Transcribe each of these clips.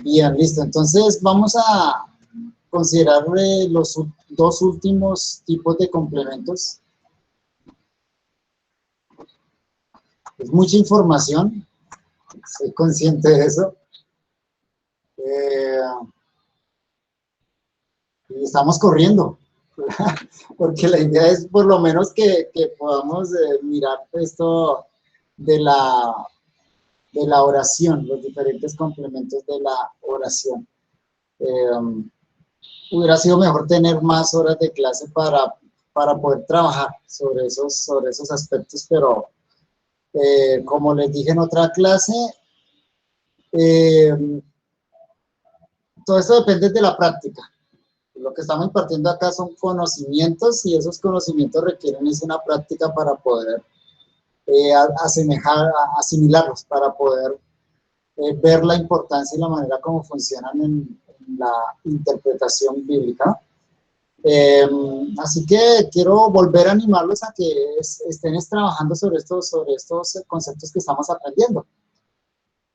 Bien, listo. Entonces vamos a considerar los dos últimos tipos de complementos. Es mucha información, soy consciente de eso. Y estamos corriendo, porque la idea es por lo menos que podamos mirar esto de la oración, los diferentes complementos de la oración. Hubiera sido mejor tener más horas de clase para poder trabajar sobre esos aspectos, pero como les dije en otra clase, todo esto depende de la práctica. Lo que estamos impartiendo acá son conocimientos y esos conocimientos requieren es una práctica para poder asimilarlos, para poder ver la importancia y la manera como funcionan en la interpretación bíblica. Así que quiero volver a animarlos a que estén trabajando sobre estos conceptos que estamos aprendiendo.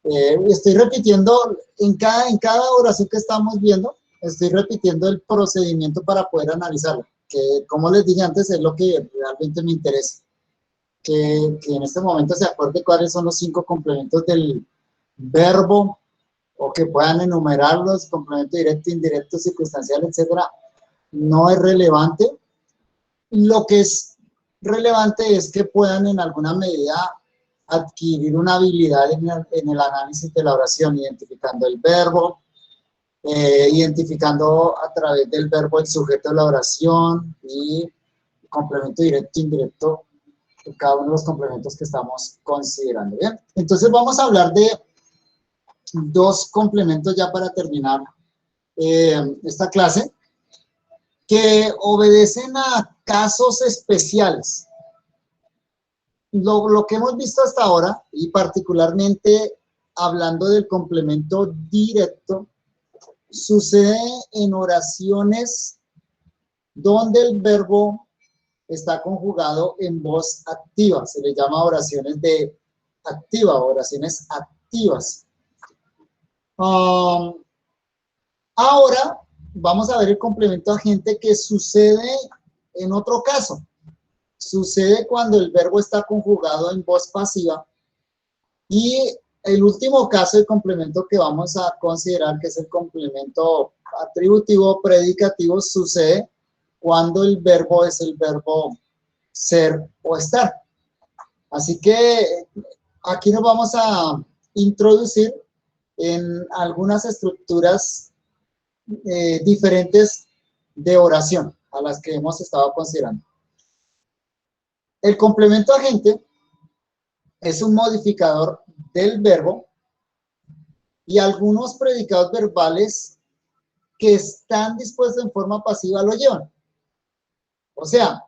Estoy repitiendo en cada oración que estamos viendo, estoy repitiendo el procedimiento para poder analizarlo, que como les dije antes es lo que realmente me interesa, que en este momento se acuerde cuáles son los 5 complementos del verbo, o que puedan enumerarlos, complemento directo, indirecto, circunstancial, etcétera. No es relevante. Lo que es relevante es que puedan en alguna medida adquirir una habilidad en el análisis de la oración, identificando el verbo, identificando a través del verbo el sujeto de la oración y complemento directo, indirecto, cada uno de los complementos que estamos considerando. Bien, entonces vamos a hablar de 2 complementos ya para terminar esta clase, que obedecen a casos especiales. Lo que hemos visto hasta ahora, y particularmente hablando del complemento directo, sucede en oraciones donde el verbo está conjugado en voz activa. Se le llama oraciones de activa, oraciones activas. Ahora vamos a ver el complemento agente que sucede en otro caso. Sucede cuando el verbo está conjugado en voz pasiva. Y el último caso de complemento que vamos a considerar, que es el complemento atributivo predicativo, sucede cuando el verbo es el verbo ser o estar. Así que aquí nos vamos a introducir en algunas estructuras diferentes de oración a las que hemos estado considerando. El complemento agente es un modificador del verbo y algunos predicados verbales que están dispuestos en forma pasiva lo llevan. O sea,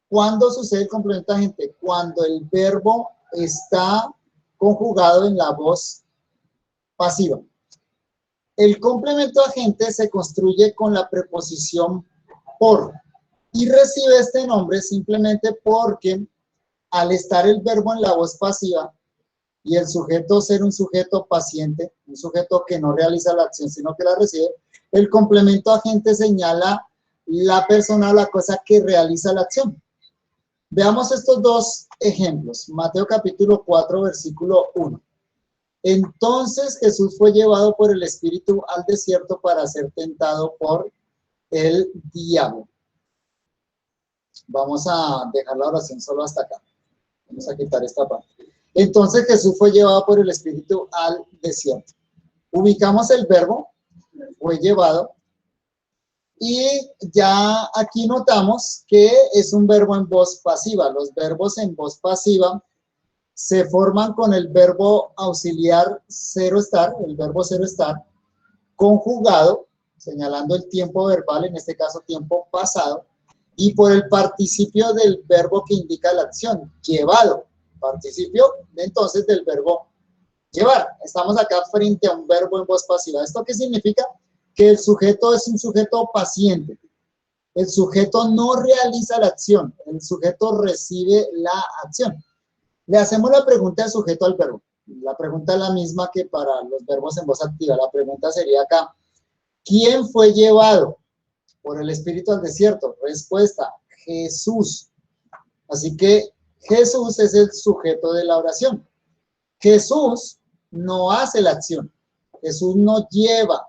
¿cuándo sucede el complemento agente? Cuando el verbo está conjugado en la voz pasiva. El complemento agente se construye con la preposición por y recibe este nombre simplemente porque al estar el verbo en la voz pasiva y el sujeto ser un sujeto paciente, un sujeto que no realiza la acción sino que la recibe, el complemento agente señala la persona o la cosa que realiza la acción. Veamos estos 2 ejemplos. Mateo capítulo 4, versículo 1. Entonces Jesús fue llevado por el Espíritu al desierto para ser tentado por el diablo. Vamos a dejar la oración solo hasta acá. Vamos a quitar esta parte. Entonces Jesús fue llevado por el Espíritu al desierto. Ubicamos el verbo, fue llevado. Y ya aquí notamos que es un verbo en voz pasiva. Los verbos en voz pasiva se forman con el verbo auxiliar cero estar, el verbo cero estar, conjugado, señalando el tiempo verbal, en este caso tiempo pasado, y por el participio del verbo que indica la acción, llevado, participio entonces del verbo llevar. Estamos acá frente a un verbo en voz pasiva. ¿Esto qué significa? Que el sujeto es un sujeto paciente. El sujeto no realiza la acción, el sujeto recibe la acción. Le hacemos la pregunta del sujeto al verbo. La pregunta es la misma que para los verbos en voz activa. La pregunta sería acá, ¿quién fue llevado por el Espíritu al desierto? Respuesta, Jesús. Así que Jesús es el sujeto de la oración. Jesús no hace la acción. Jesús no lleva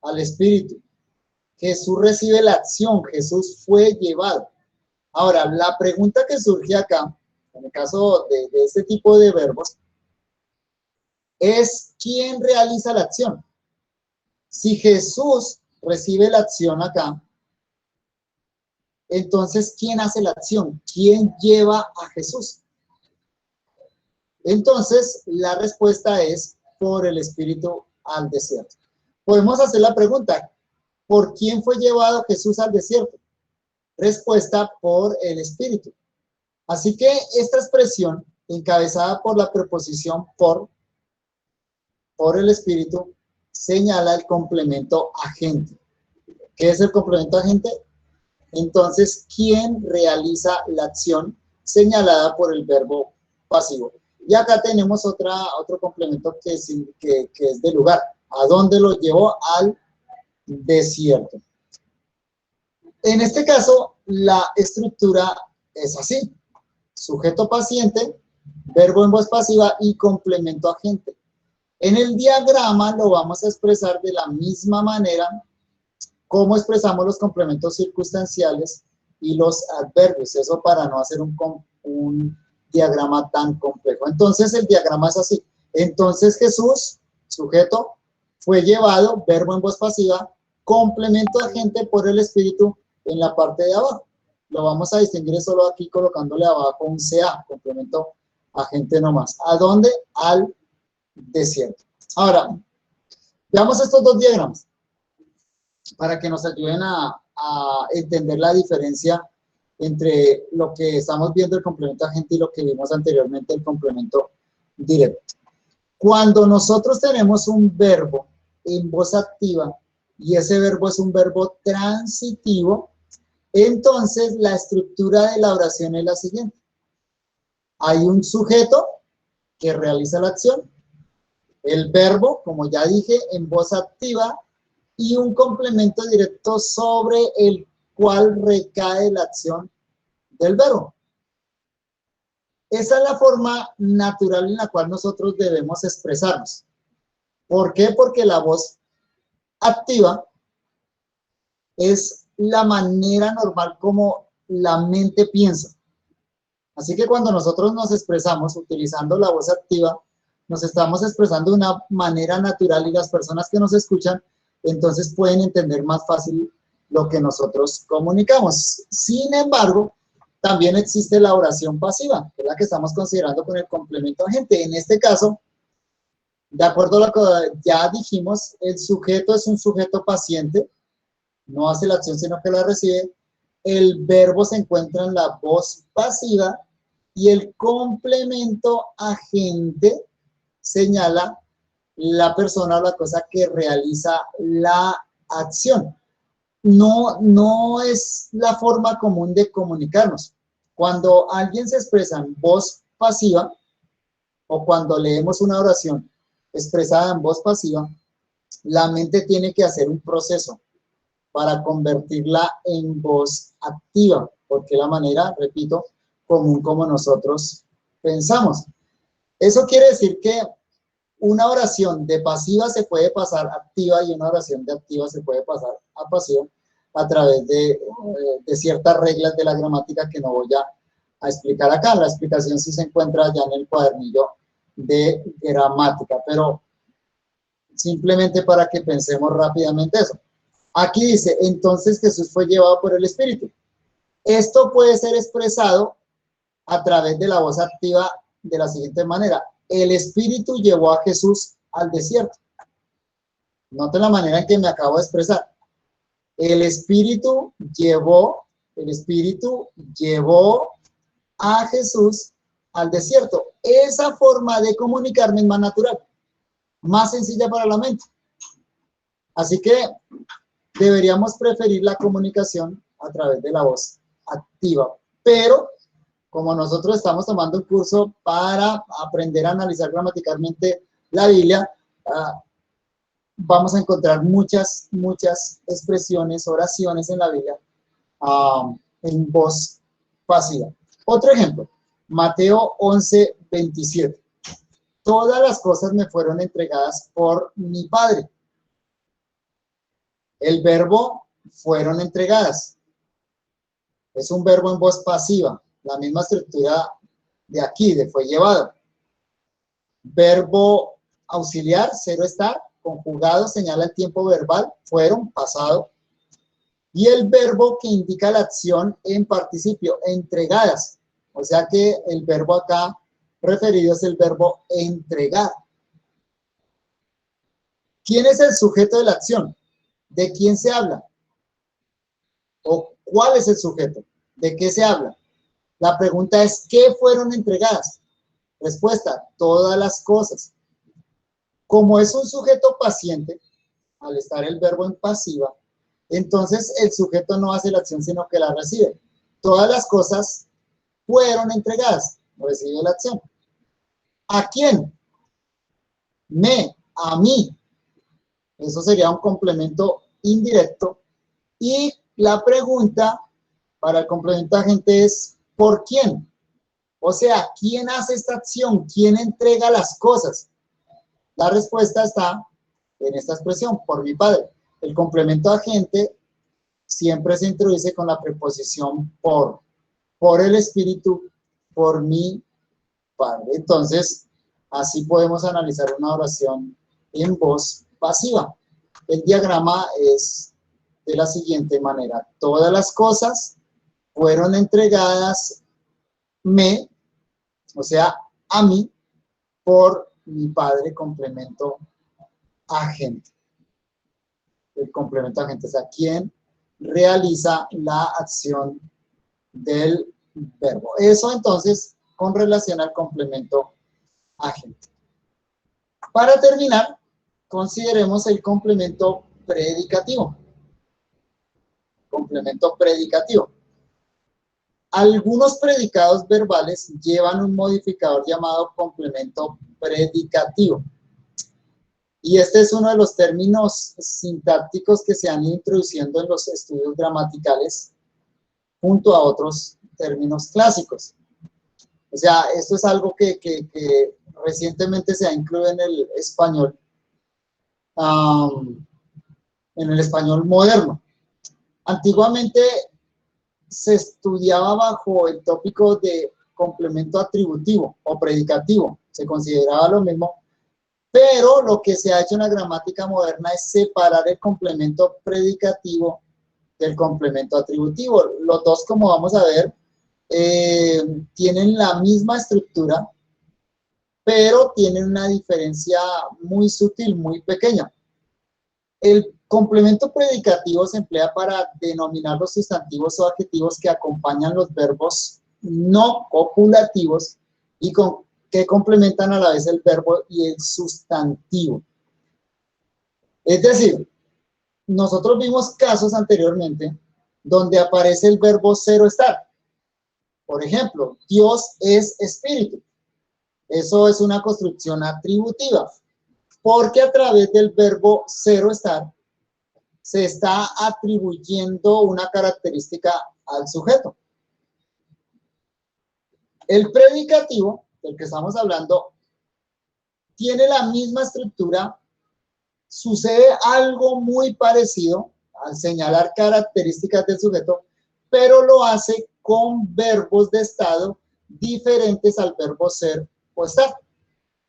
al Espíritu. Jesús recibe la acción. Jesús fue llevado. Ahora, la pregunta que surge acá, en el caso de este tipo de verbos, es ¿quién realiza la acción? Si Jesús recibe la acción acá, entonces, ¿quién hace la acción? ¿Quién lleva a Jesús? Entonces, la respuesta es por el Espíritu al desierto. Podemos hacer la pregunta, ¿por quién fue llevado Jesús al desierto? Respuesta, por el Espíritu. Así que esta expresión, encabezada por la preposición por el Espíritu, señala el complemento agente. ¿Qué es el complemento agente? Entonces, ¿quién realiza la acción señalada por el verbo pasivo? Y acá tenemos otro complemento que es de lugar. ¿A dónde lo llevó? Al desierto. En este caso, la estructura es así. Sujeto paciente, verbo en voz pasiva y complemento agente. En el diagrama lo vamos a expresar de la misma manera como expresamos los complementos circunstanciales y los adverbios. Eso para no hacer un diagrama tan complejo. Entonces, el diagrama es así. Entonces, Jesús, sujeto, fue llevado, verbo en voz pasiva, complemento agente por el Espíritu en la parte de abajo. Lo vamos a distinguir solo aquí colocándole abajo un CA, complemento agente nomás. ¿A dónde? Al desierto. Ahora, veamos estos dos diagramas para que nos ayuden a entender la diferencia entre lo que estamos viendo el complemento agente y lo que vimos anteriormente el complemento directo. Cuando nosotros tenemos un verbo en voz activa y ese verbo es un verbo transitivo, entonces la estructura de la oración es la siguiente. Hay un sujeto que realiza la acción, el verbo, como ya dije, en voz activa, y un complemento directo sobre el cual recae la acción del verbo. Esa es la forma natural en la cual nosotros debemos expresarnos. ¿Por qué? Porque la voz activa es la manera normal como la mente piensa. Así que cuando nosotros nos expresamos utilizando la voz activa, nos estamos expresando de una manera natural y las personas que nos escuchan entonces pueden entender más fácil lo que nosotros comunicamos. Sin embargo, también existe la oración pasiva, que es la que estamos considerando con el complemento agente. En este caso, de acuerdo a lo que ya dijimos, el sujeto es un sujeto paciente, no hace la acción sino que la recibe. El verbo se encuentra en la voz pasiva y el complemento agente señala la persona o la cosa que realiza la acción. No es la forma común de comunicarnos. Cuando alguien se expresa en voz pasiva o cuando leemos una oración expresada en voz pasiva, la mente tiene que hacer un proceso para convertirla en voz activa, porque es la manera, repito, común como nosotros pensamos. Eso quiere decir que una oración de pasiva se puede pasar a activa y una oración de activa se puede pasar a pasiva a través de ciertas reglas de la gramática que no voy a explicar acá. La explicación sí se encuentra ya en el cuadernillo de gramática, pero simplemente para que pensemos rápidamente eso. Aquí dice, entonces Jesús fue llevado por el Espíritu. Esto puede ser expresado a través de la voz activa de la siguiente manera. El Espíritu llevó a Jesús al desierto. Noten la manera en que me acabo de expresar. El Espíritu llevó a Jesús al desierto. Esa forma de comunicarme es más natural, más sencilla para la mente. Así que deberíamos preferir la comunicación a través de la voz activa. Pero como nosotros estamos tomando un curso para aprender a analizar gramaticalmente la Biblia, vamos a encontrar muchas expresiones, oraciones en la Biblia en voz pasiva. Otro ejemplo, Mateo 11:27. Todas las cosas me fueron entregadas por mi Padre. El verbo fueron entregadas. Es un verbo en voz pasiva, la misma estructura de aquí, de fue llevado. Verbo auxiliar, cero estar, conjugado, señala el tiempo verbal, fueron, pasado. Y el verbo que indica la acción en participio, entregadas. O sea que el verbo acá referido es el verbo entregar. ¿Quién es el sujeto de la acción? ¿De quién se habla? ¿O cuál es el sujeto? ¿De qué se habla? La pregunta es, ¿qué fueron entregadas? Respuesta, todas las cosas. Como es un sujeto paciente, al estar el verbo en pasiva, entonces el sujeto no hace la acción, sino que la recibe. Todas las cosas fueron entregadas, recibe la acción. ¿A quién? A mí. Eso sería un complemento indirecto. Y la pregunta para el complemento agente es, ¿por quién? O sea, ¿quién hace esta acción? ¿Quién entrega las cosas? La respuesta está en esta expresión, por mi Padre. El complemento agente siempre se introduce con la preposición por el Espíritu, por mi Padre. Entonces, así podemos analizar una oración en voz pasiva. El diagrama es de la siguiente manera. Todas las cosas fueron entregadas o sea, a mí, por mi Padre, complemento agente. El complemento agente es a quien realiza la acción del verbo. Eso entonces con relación al complemento agente. Para terminar, consideremos el complemento predicativo. Complemento predicativo. Algunos predicados verbales llevan un modificador llamado complemento predicativo. Y este es uno de los términos sintácticos que se han ido introduciendo en los estudios gramaticales junto a otros términos clásicos. O sea, esto es algo que recientemente se ha incluido en el español moderno. Antiguamente se estudiaba bajo el tópico de complemento atributivo o predicativo, se consideraba lo mismo, pero lo que se ha hecho en la gramática moderna es separar el complemento predicativo del complemento atributivo. Los dos, como vamos a ver, tienen la misma estructura, pero tienen una diferencia muy sutil, muy pequeña. El complemento predicativo se emplea para denominar los sustantivos o adjetivos que acompañan los verbos no copulativos y que complementan a la vez el verbo y el sustantivo. Es decir, nosotros vimos casos anteriormente donde aparece el verbo cero estar. Por ejemplo, Dios es espíritu. Eso es una construcción atributiva, porque a través del verbo cero estar se está atribuyendo una característica al sujeto. El predicativo, del que estamos hablando, tiene la misma estructura, sucede algo muy parecido al señalar características del sujeto, pero lo hace con verbos de estado diferentes al verbo ser o estar.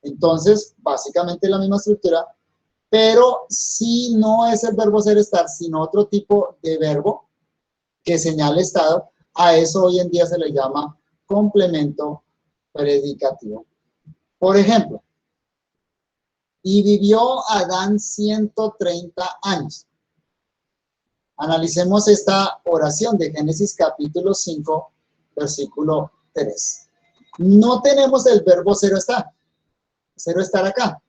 Entonces, básicamente la misma estructura, pero si no es el verbo ser estar, sino otro tipo de verbo que señale estado, a eso hoy en día se le llama complemento predicativo. Por ejemplo, y vivió Adán 130 años. Analicemos esta oración de Génesis capítulo 5, versículo 3. No tenemos el verbo cero estar acá.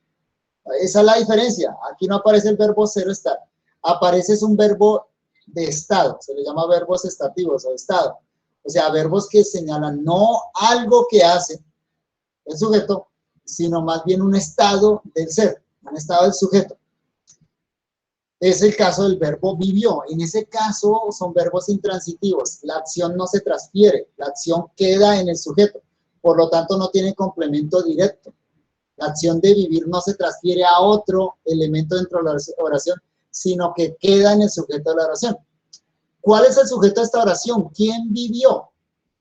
Esa es la diferencia. Aquí no aparece el verbo cero estar. Aparece un verbo de estado. Se le llama verbos estativos o estado. O sea, verbos que señalan no algo que hace el sujeto, sino más bien un estado del ser, un estado del sujeto. Es el caso del verbo vivió. En ese caso son verbos intransitivos. La acción no se transfiere, la acción queda en el sujeto. Por lo tanto, no tiene complemento directo. La acción de vivir no se transfiere a otro elemento dentro de la oración, sino que queda en el sujeto de la oración. ¿Cuál es el sujeto de esta oración? ¿Quién vivió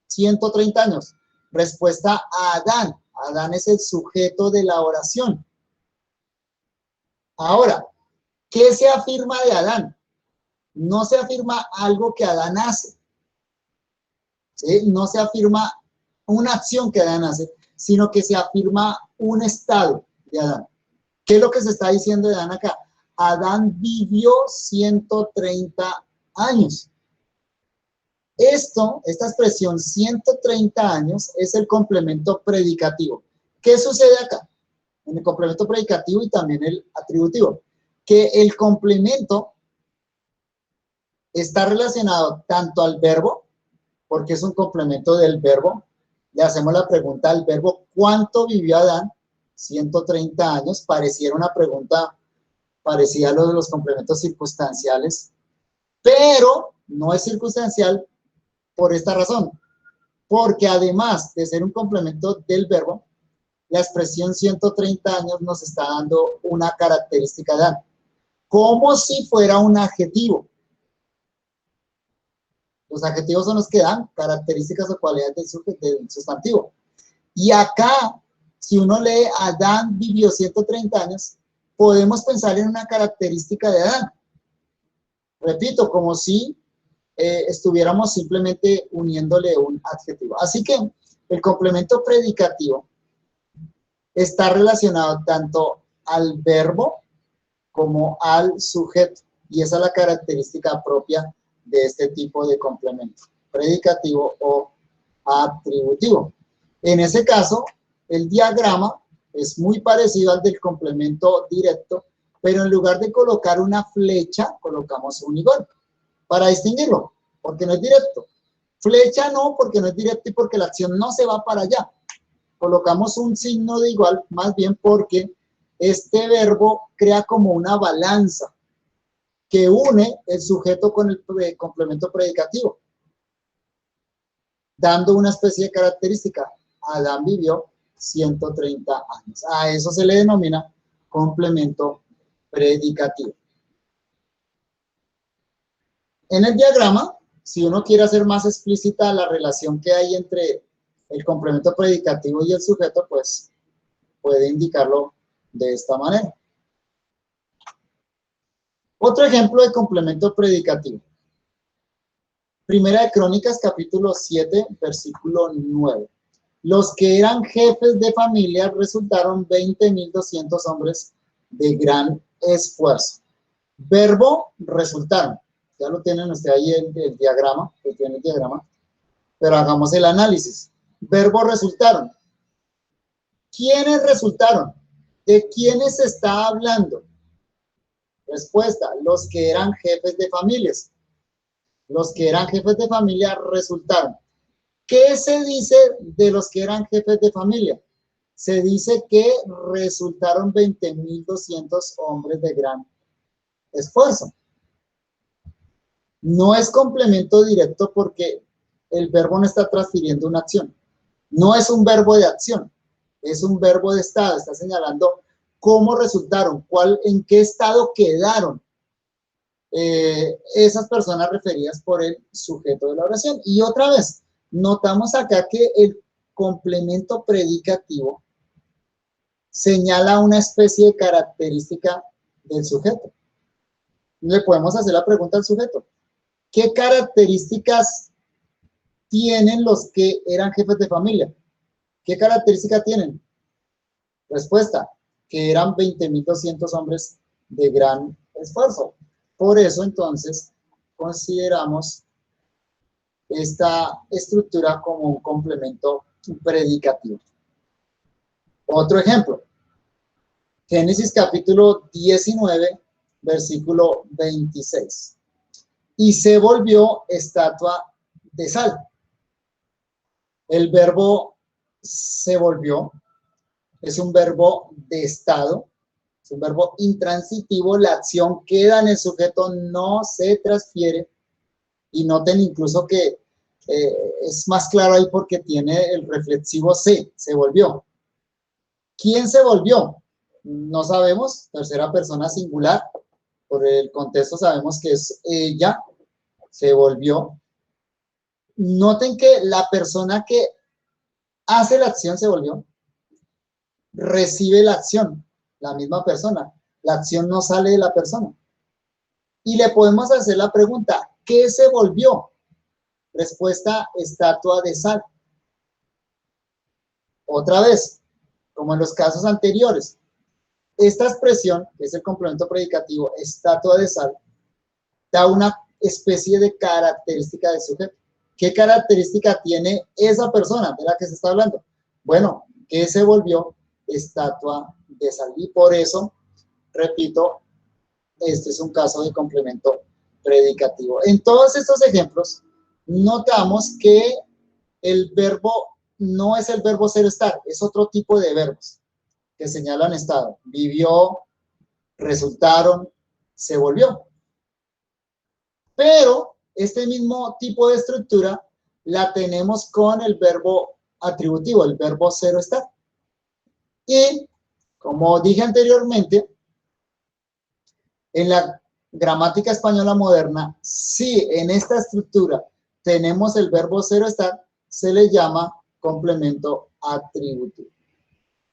130 años? Respuesta a Adán. Adán es el sujeto de la oración. Ahora, ¿qué se afirma de Adán? No se afirma algo que Adán hace. ¿Sí? No se afirma una acción que Adán hace, sino que se afirma un estado de Adán. ¿Qué es lo que se está diciendo de Adán acá? Adán vivió 130 años. Esta expresión 130 años es el complemento predicativo. ¿Qué sucede acá? En el complemento predicativo y también el atributivo. Que el complemento está relacionado tanto al verbo, porque es un complemento del verbo. Le hacemos la pregunta al verbo, ¿cuánto vivió Adán? 130 años. Pareciera una pregunta parecida a lo de los complementos circunstanciales, pero no es circunstancial por esta razón, porque además de ser un complemento del verbo, la expresión 130 años nos está dando una característica de Adán, como si fuera un adjetivo. Los adjetivos son los que dan características o cualidades del sustantivo. Y acá, si uno lee Adán vivió 130 años, podemos pensar en una característica de Adán. Repito, como si estuviéramos simplemente uniéndole un adjetivo. Así que el complemento predicativo está relacionado tanto al verbo como al sujeto. Y esa es la característica propia de este tipo de complemento, predicativo o atributivo. En ese caso, el diagrama es muy parecido al del complemento directo, pero en lugar de colocar una flecha, colocamos un igual para distinguirlo, porque no es directo. Flecha no, porque no es directo y porque la acción no se va para allá. Colocamos un signo de igual, más bien porque este verbo crea como una balanza que une el sujeto con el complemento predicativo, dando una especie de característica. Adán vivió 130 años. A eso se le denomina complemento predicativo. En el diagrama, si uno quiere hacer más explícita la relación que hay entre el complemento predicativo y el sujeto, pues puede indicarlo de esta manera. Otro ejemplo de complemento predicativo. Primera de Crónicas, capítulo 7, versículo 9. Los que eran jefes de familia resultaron 20.200 hombres de gran esfuerzo. Verbo, resultaron. Ya lo tienen usted ahí el diagrama, que tiene el diagrama. Pero hagamos el análisis. Verbo, resultaron. ¿Quiénes resultaron? ¿De quiénes se está hablando? Respuesta, los que eran jefes de familias. Los que eran jefes de familia resultaron. ¿Qué se dice de los que eran jefes de familia? Se dice que resultaron 20.200 hombres de gran esfuerzo. No es complemento directo porque el verbo no está transfiriendo una acción. No es un verbo de acción, es un verbo de estado. Está señalando cómo resultaron, en qué estado quedaron esas personas referidas por el sujeto de la oración. Y otra vez, notamos acá que el complemento predicativo señala una especie de característica del sujeto. Le podemos hacer la pregunta al sujeto. ¿Qué características tienen los que eran jefes de familia? ¿Qué características tienen? Respuesta, que eran 20.200 hombres de gran esfuerzo. Por eso, entonces, consideramos esta estructura como un complemento predicativo. Otro ejemplo, Génesis capítulo 19, versículo 26. Y se volvió estatua de sal. El verbo se volvió, es un verbo de estado, es un verbo intransitivo, la acción queda en el sujeto, no se transfiere, y noten incluso que es más claro ahí porque tiene el reflexivo se volvió. ¿Quién se volvió? No sabemos, tercera persona singular, por el contexto sabemos que es ella, se volvió. Noten que la persona que hace la acción se volvió, recibe la acción, la misma persona. La acción no sale de la persona. Y le podemos hacer la pregunta, ¿qué se volvió? Respuesta, estatua de sal. Otra vez, como en los casos anteriores, esta expresión, que es el complemento predicativo, estatua de sal, da una especie de característica del sujeto. ¿Qué característica tiene esa persona de la que se está hablando? Bueno, que se volvió estatua de sal. Y por eso, repito, este es un caso de complemento predicativo. En todos estos ejemplos, notamos que el verbo no es el verbo ser estar, es otro tipo de verbos que señalan estado. Vivió, resultaron, se volvió. Pero este mismo tipo de estructura la tenemos con el verbo atributivo, el verbo ser o estar. Y, como dije anteriormente, en la gramática española moderna, si en esta estructura tenemos el verbo ser o estar, se le llama complemento atributivo.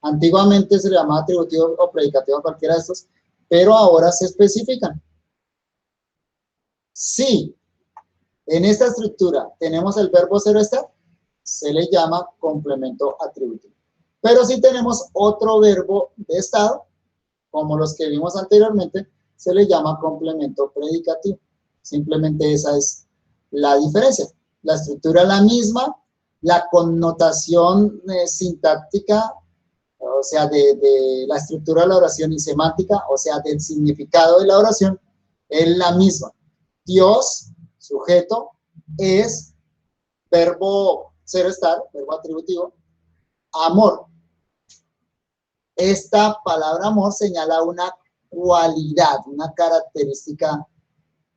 Antiguamente se le llamaba atributivo o predicativo a cualquiera de estos, pero ahora se especifican. Si en esta estructura tenemos el verbo ser o estar, se le llama complemento atributivo. Pero si tenemos otro verbo de estado, como los que vimos anteriormente, se le llama complemento predicativo. Simplemente esa es la diferencia. La estructura es la misma, la connotación sintáctica, o sea, de la estructura de la oración y semántica, o sea, del significado de la oración, es la misma. Dios, sujeto, es verbo ser o estar, verbo atributivo, amor. Esta palabra amor señala una cualidad, una característica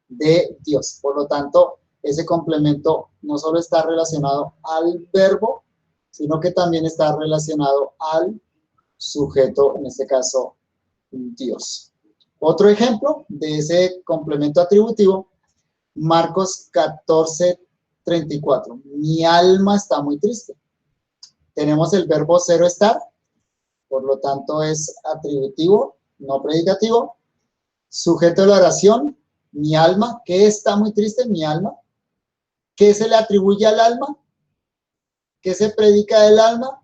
de Dios. Por lo tanto, ese complemento no solo está relacionado al verbo, sino que también está relacionado al sujeto, en este caso, Dios. Otro ejemplo de ese complemento atributivo, Marcos 14:34. Mi alma está muy triste. Tenemos el verbo ser o estar, por lo tanto es atributivo, no predicativo. Sujeto de la oración, mi alma. ¿Qué está muy triste? Mi alma. ¿Qué se le atribuye al alma? ¿Qué se predica del alma?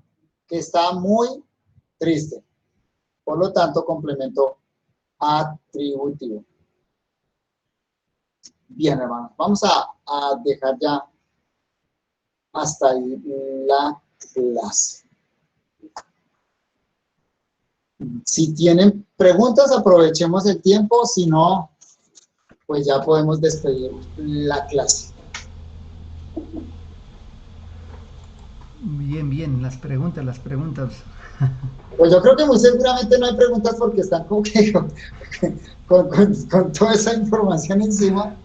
Que está muy triste. Por lo tanto, complemento atributivo. Bien, hermanos, vamos a dejar ya hasta ahí la clase. Si tienen preguntas, aprovechemos el tiempo, si no, pues ya podemos despedir la clase. Bien, las preguntas. Pues yo creo que muy seguramente no hay preguntas porque están como que con toda esa información encima.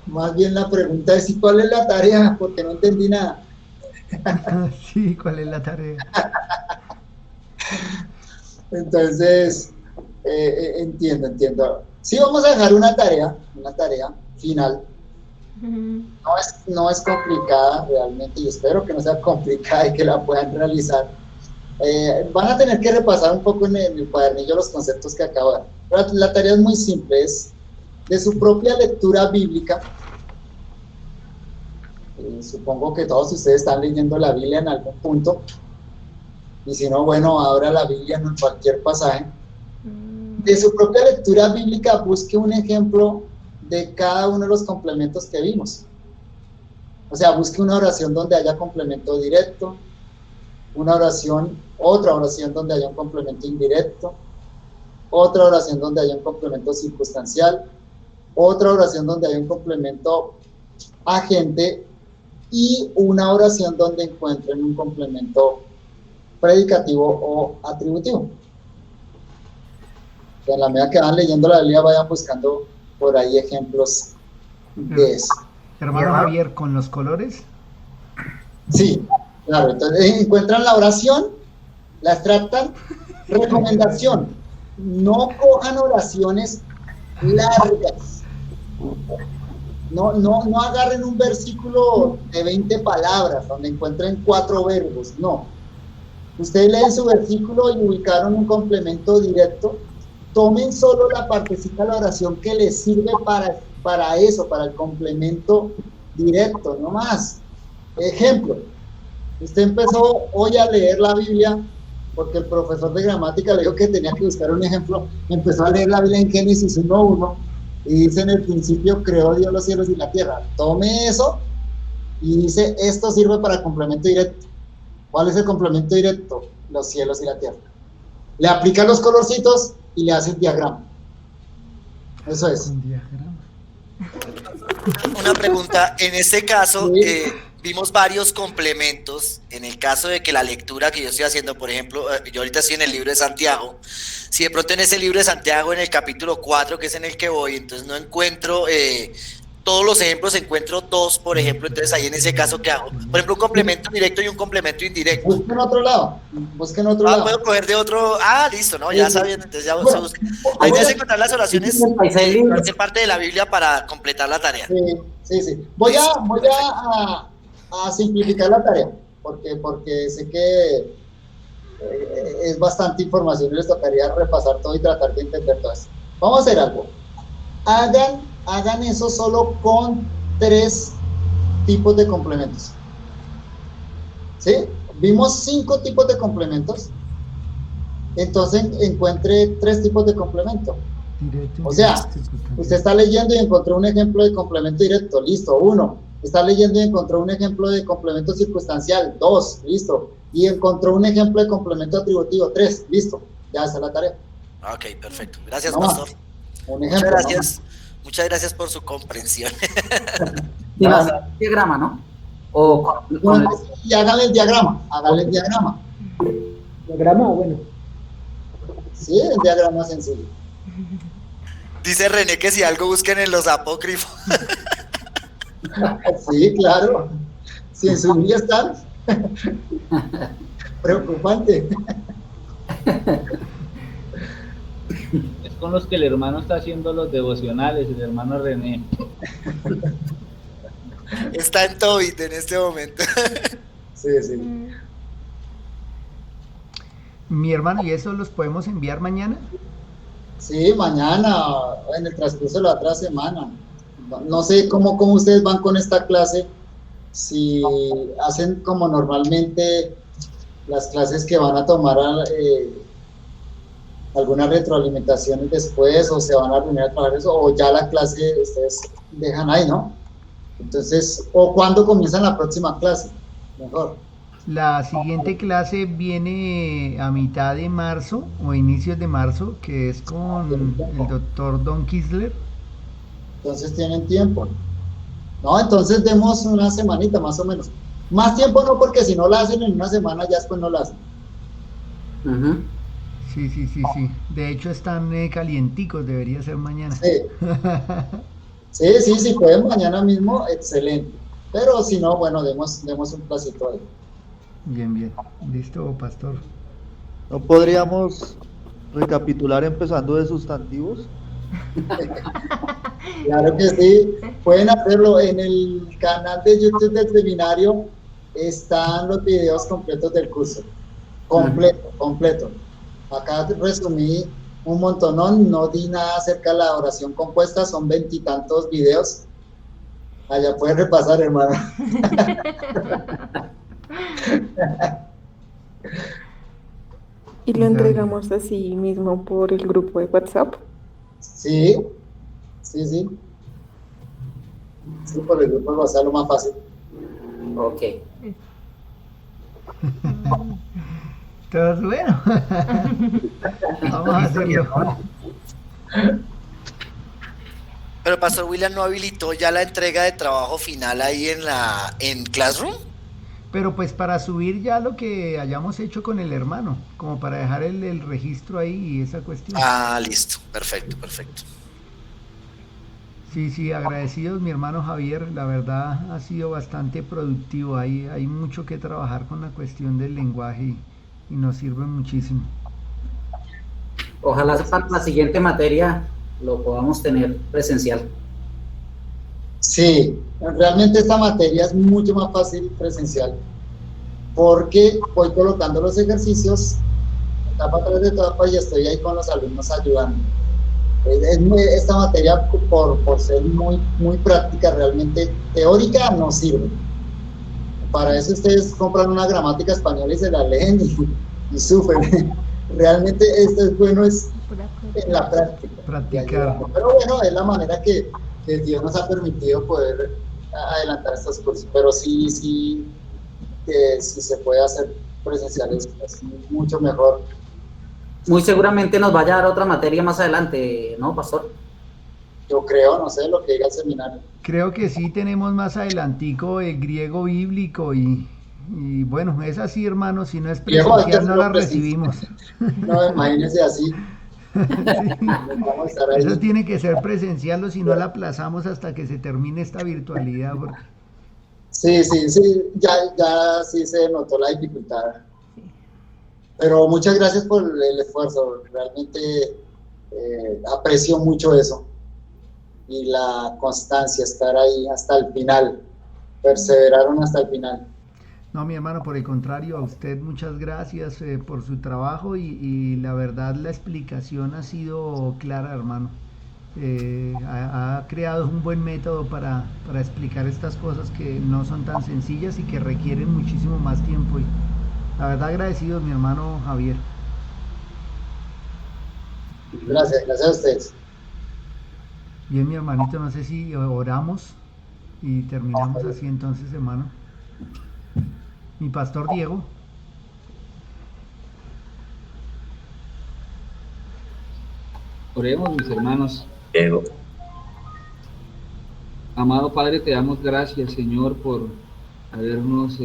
Más bien la pregunta es, ¿y cuál es la tarea? Porque no entendí nada. Sí, ¿cuál es la tarea? Entonces, entiendo. Sí, vamos a dejar una tarea final. No es complicada realmente y espero que no sea complicada y que la puedan realizar. Van a tener que repasar un poco en el cuadernillo los conceptos que acabo de dar. Pero la tarea es muy simple, es de su propia lectura bíblica. Supongo que todos ustedes están leyendo la Biblia en algún punto. Y si no, bueno, abra la Biblia en cualquier pasaje. De su propia lectura bíblica, busque un ejemplo de cada uno de los complementos que vimos. O sea, busque una oración donde haya complemento directo, otra oración donde haya un complemento indirecto, otra oración donde haya un complemento circunstancial, otra oración donde haya un complemento agente y una oración donde encuentren un complemento predicativo o atributivo. Que a la medida que van leyendo la Biblia vayan buscando por ahí ejemplos de eso. Hermano Javier, ¿con los colores? Sí, claro. Entonces encuentran la oración, la extractan. Recomendación: no cojan oraciones largas. No agarren un versículo de 20 palabras donde encuentren 4 verbos. No. Ustedes leen su versículo y ubicaron un complemento directo. Tomen solo la partecita de la oración que les sirve para eso, para el complemento directo, no más. Ejemplo: usted empezó hoy a leer la Biblia porque el profesor de gramática le dijo que tenía que buscar un ejemplo. Empezó a leer la Biblia en Génesis 1:1 y dice: en el principio creó Dios los cielos y la tierra. Tome eso y dice: esto sirve para complemento directo. ¿Cuál es el complemento directo? Los cielos y la tierra. Le aplica los colorcitos y le hace el diagrama. Eso es. Un diagrama. Una pregunta, en este caso Sí. vimos varios complementos. En el caso de que la lectura que yo estoy haciendo, por ejemplo, yo ahorita estoy en el libro de Santiago. Si de pronto en ese libro de Santiago, en el capítulo 4, que es en el que voy, entonces no encuentro todos los ejemplos, encuentro 2, por ejemplo. Entonces ahí en ese caso, ¿qué hago? Por ejemplo, un complemento directo y un complemento indirecto. Busquen otro lado. Busquen otro lado. Puedo coger de otro. Listo, ¿no? Ya sabiendo, entonces ya se busca. La idea es encontrar las oraciones de parte de la Biblia para completar la tarea. Sí. Voy a simplificar la tarea, porque sé que es bastante información y les tocaría repasar todo y tratar de entender todo eso. Vamos a hacer algo. Hagan eso solo con 3 tipos de complementos. ¿Sí? Vimos 5 tipos de complementos. Entonces encuentre 3 tipos de complemento. Directo, O sea, indirecto, usted está leyendo y encontró un ejemplo de complemento directo, listo, 1. Está leyendo y encontró un ejemplo de complemento circunstancial, 2, listo. Y encontró un ejemplo de complemento atributivo, 3, listo. Ya está la tarea. Ok, perfecto. Gracias, No pastor. más. Un ejemplo. Muchas gracias. Muchas gracias por su comprensión. Y no hacer diagrama, ¿no? O con Y hágale el diagrama. Diagrama, bueno. Sí, el diagrama sencillo. Dice René que si algo busquen en los apócrifos. Sí, claro. Si en su Biblia están. Preocupante. Es con los que el hermano está haciendo los devocionales, el hermano René. Está en Tobit en este momento. Sí. Mi hermano, ¿y eso los podemos enviar mañana? Sí, mañana, en el transcurso de la otra semana. No sé cómo ustedes van con esta clase, si hacen como normalmente las clases que van a tomar algunas retroalimentaciones después, o se van a reunir a trabajar eso, o ya la clase ustedes dejan ahí, ¿no? Entonces, o cuándo comienzan la próxima clase, mejor. La siguiente clase viene a mitad de marzo o inicios de marzo, que es con el doctor Don Kisler. Entonces tienen tiempo. No, entonces demos una semanita más o menos. Más tiempo no, porque si no la hacen en una semana, ya después no la hacen. Sí. De hecho están calienticos, debería ser mañana. Sí, pueden mañana mismo, excelente. Pero si no, bueno, demos un placito ahí. Bien. Listo, pastor. ¿No podríamos recapitular empezando de sustantivos? Claro que sí, pueden hacerlo en el canal de YouTube del seminario. Están los videos completos del curso. Completo. Acá resumí un montonón, no di nada acerca de la oración compuesta, son 20 y tantos videos. Allá pueden repasar, hermano. Y lo entregamos así mismo por el grupo de WhatsApp. Sí, por el grupo va a ser lo más fácil. Ok. Todo bueno. Vamos a hacerlo. pero Pastor William no habilitó ya la entrega de trabajo final ahí en Classroom. Pero pues para subir ya lo que hayamos hecho con el hermano, como para dejar el registro ahí y esa cuestión. Ah, listo, perfecto. Sí, agradecidos mi hermano Javier, la verdad ha sido bastante productivo, hay mucho que trabajar con la cuestión del lenguaje y nos sirve muchísimo. Ojalá para la siguiente materia lo podamos tener presencial. Sí, realmente esta materia es mucho más fácil presencial, porque voy colocando los ejercicios etapa tras etapa y estoy ahí con los alumnos ayudando. Esta materia, por ser muy práctica, realmente teórica no sirve. Para eso ustedes compran una gramática española y se la leen y sufren. Realmente esto es bueno en la práctica. Practicar. Pero bueno, es la manera que Dios nos ha permitido poder adelantar estos cursos. Pero sí se puede hacer presencial, es mucho mejor. Muy seguramente nos vaya a dar otra materia más adelante, ¿no, Pastor? Yo creo, no sé, lo que diga el seminario. Creo que sí tenemos más adelantico el griego bíblico y bueno, es así, hermano, si no es presencial no la recibimos. No, imagínense así. Sí. Vamos a estar ahí. Eso tiene que ser presencial o si no la aplazamos hasta que se termine esta virtualidad. Porque... Sí, ya sí se notó la dificultad. Pero muchas gracias por el esfuerzo, realmente aprecio mucho eso. Y la constancia, estar ahí hasta el final, perseveraron hasta el final. No, mi hermano, por el contrario, a usted muchas gracias por su trabajo y la verdad la explicación ha sido clara, hermano. Ha creado un buen método para explicar estas cosas que no son tan sencillas y que requieren muchísimo más tiempo. Y la verdad agradecido, mi hermano Javier. Gracias a ustedes. Bien, mi hermanito, no sé si oramos y terminamos así entonces, hermano. Mi pastor Diego. Oremos, mis hermanos. Diego. Amado Padre, te damos gracias, Señor, por habernos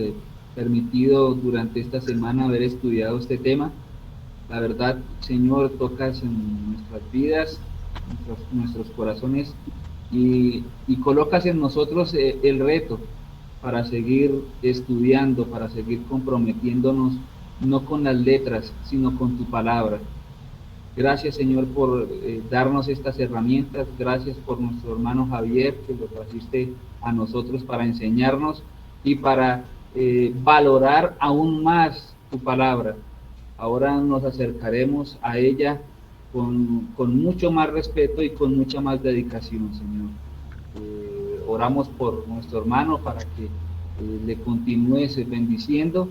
permitido durante esta semana haber estudiado este tema. La verdad, Señor, tocas en nuestras vidas, nuestros corazones y colocas en nosotros el reto para seguir estudiando, para seguir comprometiéndonos no con las letras, sino con tu palabra. Gracias, Señor, por darnos estas herramientas. Gracias por nuestro hermano Javier, que lo trajiste a nosotros para enseñarnos y para valorar aún más tu palabra. Ahora nos acercaremos a ella con mucho más respeto y con mucha más dedicación, Señor. Oramos por nuestro hermano para que le continúes bendiciendo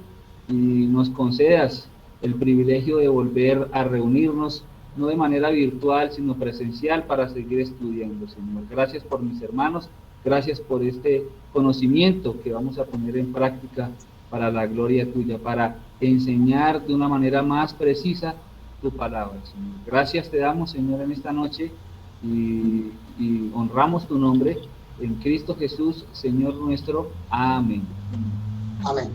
y nos concedas el privilegio de volver a reunirnos, no de manera virtual, sino presencial, para seguir estudiando, Señor. Gracias por mis hermanos, gracias por este conocimiento que vamos a poner en práctica para la gloria tuya, para enseñar de una manera más precisa tu palabra, Señor. Gracias te damos, Señor, en esta noche y honramos tu nombre en Cristo Jesús, Señor nuestro. Amén. Amén.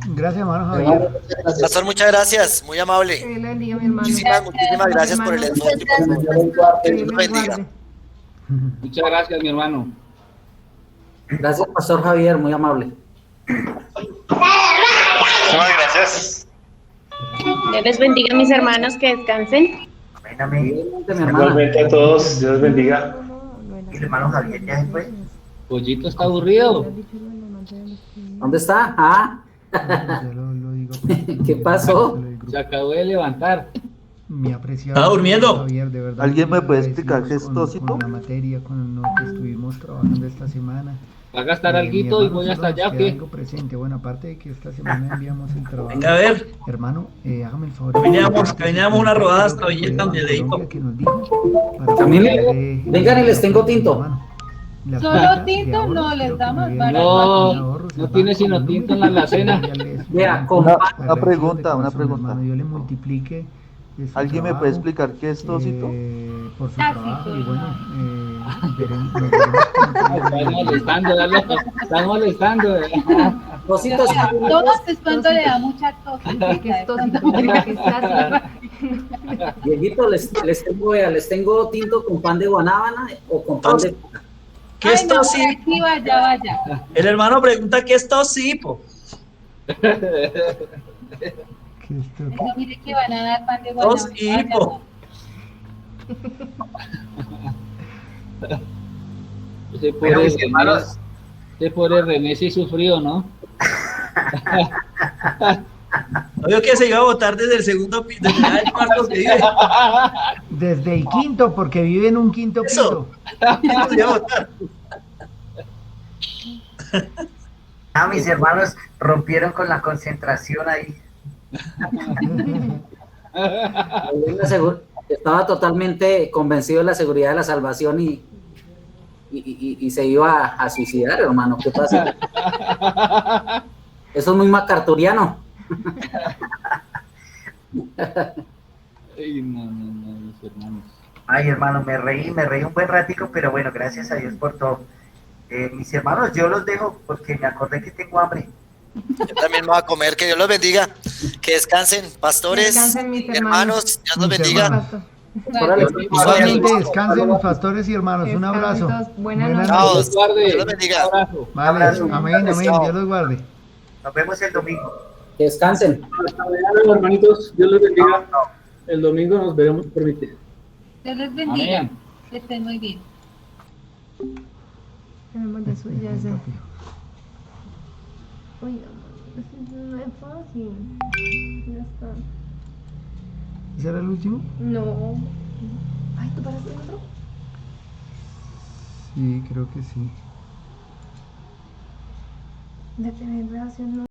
Gracias, hermano Javier. Pastor, muchas gracias, muy amable. Que le bendiga, mi hermano. Muchísimas gracias por el esfuerzo. Que Dios lo bendiga. guarde. Muchas gracias, mi hermano. Gracias, Pastor Javier, muy amable. Muchas gracias. Dios les bendiga, mis hermanos, que descansen. Igualmente, mi hermana. Igualmente a todos, Dios bendiga. Mi hermano Javier ya se fue. Pollito está aburrido. ¿Dónde está? Ah, Yo lo digo. ¿qué pasó? Se acabó de levantar. Mi apreciado ¿Estaba durmiendo? Javier, de verdad. ¿Alguien me puede explicar qué es agradecidos tóxico? con la materia, con lo que estuvimos trabajando esta semana. Va a gastar alguito Mi y hermano voy hasta solo allá, nos ¿o queda qué? algo presente. Bueno, aparte de que esta semana enviamos el trabajo. Venga, a ver. Hermano, hágame el favor. Caminamos una rodada hasta Villeta, donde le digo. Que nos dijo para Camine, poder, vengan y les tengo tinto. hermano, la ¿Solo cuenta de tinto? ahorros, No, les creo que damos me para- habían No, ahorros, no el tiene banco, sino el tinto número, en la alacena. ya les- Vea, la con- reacción de una pregunta. corazón, hermano, yo le multiplique de su ¿Alguien me trabajo, puede explicar qué es Tócito? por su Ah, sí, trabajo sí. y bueno, nos veremos pronto. Están molestando, están molestando. Tositos, Todos es cuando le da mucha tos. ¿Qué es tóxico? ¿Qué está haciendo? viejito, les tengo tinto con pan de guanábana o con pan de... ¿Qué es tosipo? Aquí vaya. El hermano pregunta qué es tosipo. ¿Qué es esto? No, mire que van a dar pan de Tosipo. Ese pobre René sí sufrió, ¿no? Obvio que se iba a votar desde el segundo piso, desde el cuarto que vive. Desde el quinto, porque vive en un quinto piso. Eso. Se iba a votar. Ah, mis hermanos rompieron con la concentración ahí. Estaba totalmente convencido de la seguridad de la salvación y se iba a suicidar, hermano. ¿Qué pasa? Eso es muy macarturiano. Ay, no, mis hermanos. Ay, hermano, me reí un buen ratico, pero bueno, gracias a Dios por todo. Mis hermanos, yo los dejo porque me acordé que tengo hambre. Yo también me voy a comer, que Dios los bendiga, que descansen, pastores, Descansen, mis hermanos, Dios los Mis bendiga. Pastor. Igualmente, descansen, pastores y hermanos. Un abrazo. Descansen todos. Buenas Buenas noches. noches. Dios guarde, Dios los bendiga. Vale, Abrazo. amén, amén. Dios los guarde. Nos vemos el domingo. Que descansen. Hasta mañana, hermanitos. Dios les bendiga. No. El domingo nos veremos, permite. Dios les bendiga. Amén. Que estén muy bien. Tenemos de suya ese. Uy, no es fácil. Ya está. ¿Ese era el último? No. Ay, ¿tú paraste en otro? Sí, creo que sí. De tener relación no.